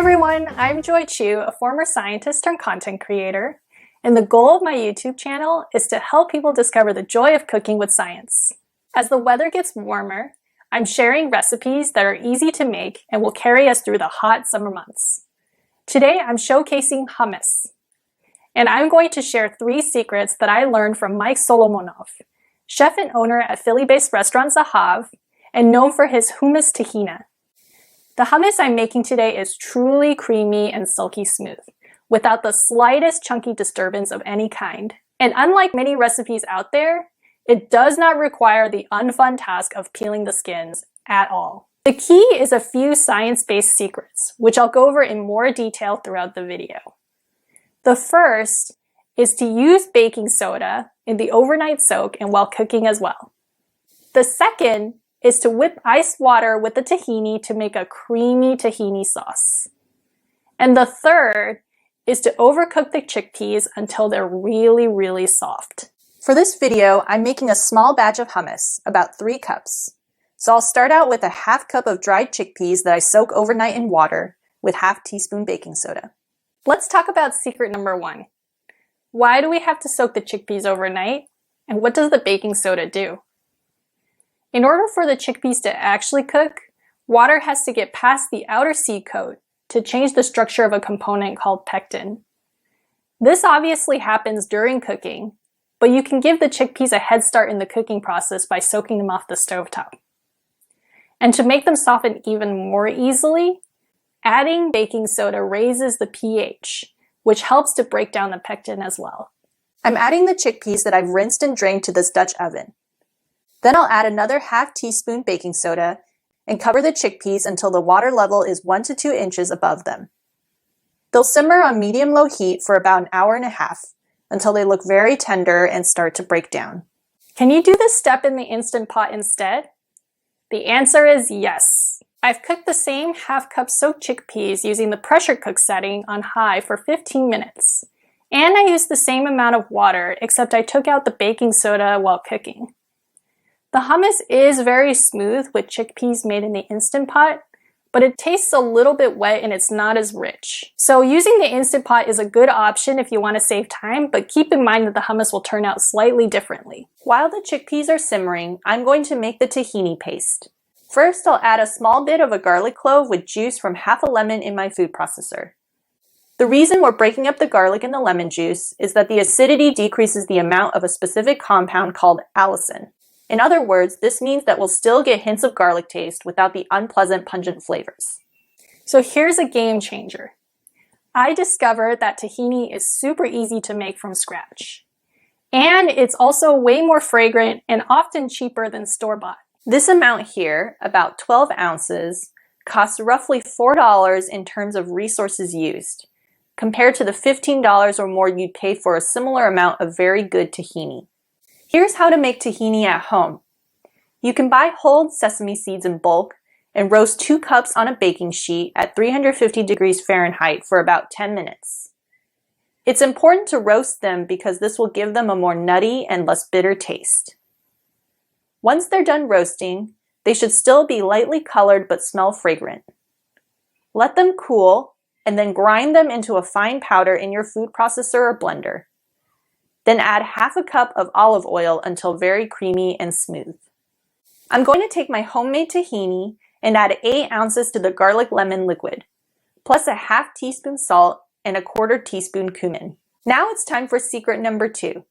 everyone, I'm Joy Chu, a former scientist turned content creator, and the goal of my YouTube channel is to help people discover the joy of cooking with science. As the weather gets warmer, I'm sharing recipes that are easy to make and will carry us through the hot summer months. Today I'm showcasing hummus, and I'm going to share 3 secrets that I learned from Mike Solomonov, chef and owner at Philly-based restaurant Zahav, and known for his hummus tahini. The hummus I'm making today is truly creamy and silky smooth, without the slightest chunky disturbance of any kind. And unlike many recipes out there, it does not require the unfun task of peeling the skins at all. The key is a few science-based secrets, which I'll go over in more detail throughout the video. The first is to use baking soda in the overnight soak and while cooking as well. The second is to whip ice water with the tahini to make a creamy tahini sauce. And the third is to overcook the chickpeas until they're really soft. For this video, I'm making a small batch of hummus, about 3 cups. So I'll start out with a ½ cup of dried chickpeas that I soak overnight in water with ½ teaspoon baking soda. Let's talk about secret number 1. Why do we have to soak the chickpeas overnight? And what does the baking soda do? In order for the chickpeas to actually cook, water has to get past the outer seed coat to change the structure of a component called pectin. This obviously happens during cooking, but you can give the chickpeas a head start in the cooking process by soaking them off the stovetop. And to make them soften even more easily, adding baking soda raises the pH, which helps to break down the pectin as well. I'm adding the chickpeas that I've rinsed and drained to this Dutch oven. Then I'll add another ½ teaspoon baking soda and cover the chickpeas until the water level is 1 to 2 inches above them. They'll simmer on medium-low heat for about an hour and a half until they look very tender and start to break down. Can you do this step in the Instant Pot instead? The answer is yes. I've cooked the same ½ cup soaked chickpeas using the pressure cook setting on high for 15 minutes. And I used the same amount of water, except I took out the baking soda while cooking. The hummus is very smooth with chickpeas made in the Instant Pot, but it tastes a little bit wet and it's not as rich. So using the Instant Pot is a good option if you want to save time, but keep in mind that the hummus will turn out slightly differently. While the chickpeas are simmering, I'm going to make the tahini paste. First, I'll add a small bit of a garlic clove with juice from ½ a lemon in my food processor. The reason we're breaking up the garlic in the lemon juice is that the acidity decreases the amount of a specific compound called allicin. In other words, this means that we'll still get hints of garlic taste without the unpleasant pungent flavors. So here's a game changer. I discovered that tahini is super easy to make from scratch. And it's also way more fragrant and often cheaper than store-bought. This amount here, about 12 ounces, costs roughly $4 in terms of resources used, compared to the $15 or more you'd pay for a similar amount of very good tahini. Here's how to make tahini at home. You can buy whole sesame seeds in bulk and roast 2 cups on a baking sheet at 350 degrees Fahrenheit for about 10 minutes. It's important to roast them because this will give them a more nutty and less bitter taste. Once they're done roasting, they should still be lightly colored but smell fragrant. Let them cool and then grind them into a fine powder in your food processor or blender. Then add ½ a cup of olive oil until very creamy and smooth. I'm going to take my homemade tahini and add 8 ounces to the garlic lemon liquid, plus a ½ teaspoon salt and a ¼ teaspoon cumin. Now it's time for secret number 2.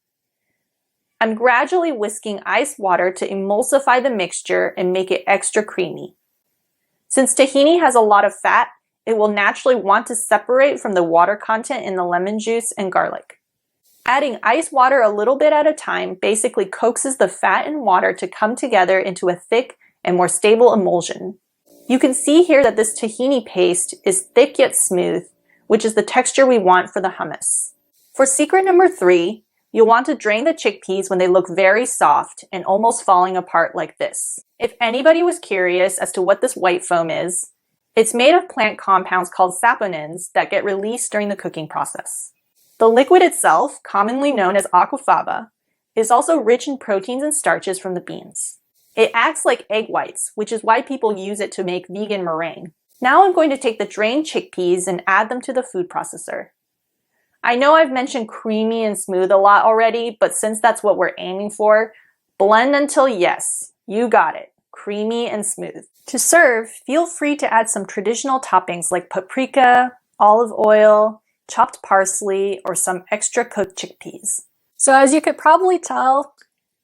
I'm gradually whisking ice water to emulsify the mixture and make it extra creamy. Since tahini has a lot of fat, it will naturally want to separate from the water content in the lemon juice and garlic. Adding ice water a little bit at a time basically coaxes the fat and water to come together into a thick and more stable emulsion. You can see here that this tahini paste is thick yet smooth, which is the texture we want for the hummus. For secret number 3, you'll want to drain the chickpeas when they look very soft and almost falling apart like this. If anybody was curious as to what this white foam is, it's made of plant compounds called saponins that get released during the cooking process. The liquid itself, commonly known as aquafaba, is also rich in proteins and starches from the beans. It acts like egg whites, which is why people use it to make vegan meringue. Now I'm going to take the drained chickpeas and add them to the food processor. I know I've mentioned creamy and smooth a lot already, but since that's what we're aiming for, blend until yes, you got it, creamy and smooth. To serve, feel free to add some traditional toppings like paprika, olive oil, chopped parsley, or some extra cooked chickpeas. So as you could probably tell,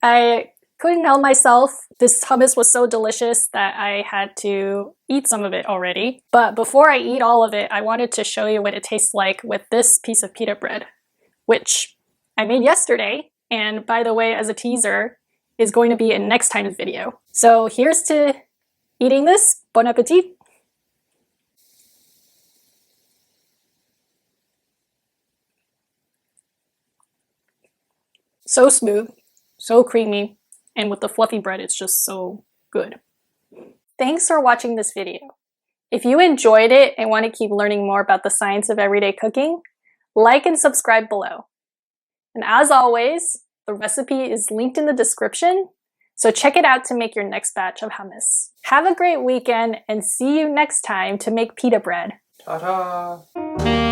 I couldn't help myself. This hummus was so delicious that I had to eat some of it already. But before I eat all of it, I wanted to show you what it tastes like with this piece of pita bread, which I made yesterday. And by the way, as a teaser, is going to be in next time's video. So here's to eating this. Bon appetit! So smooth, so creamy, and with the fluffy bread, it's just so good. Thanks for watching this video. If you enjoyed it and want to keep learning more about the science of everyday cooking, like and subscribe below. And as always, the recipe is linked in the description, so check it out to make your next batch of hummus. Have a great weekend and see you next time to make pita bread. Ta-da!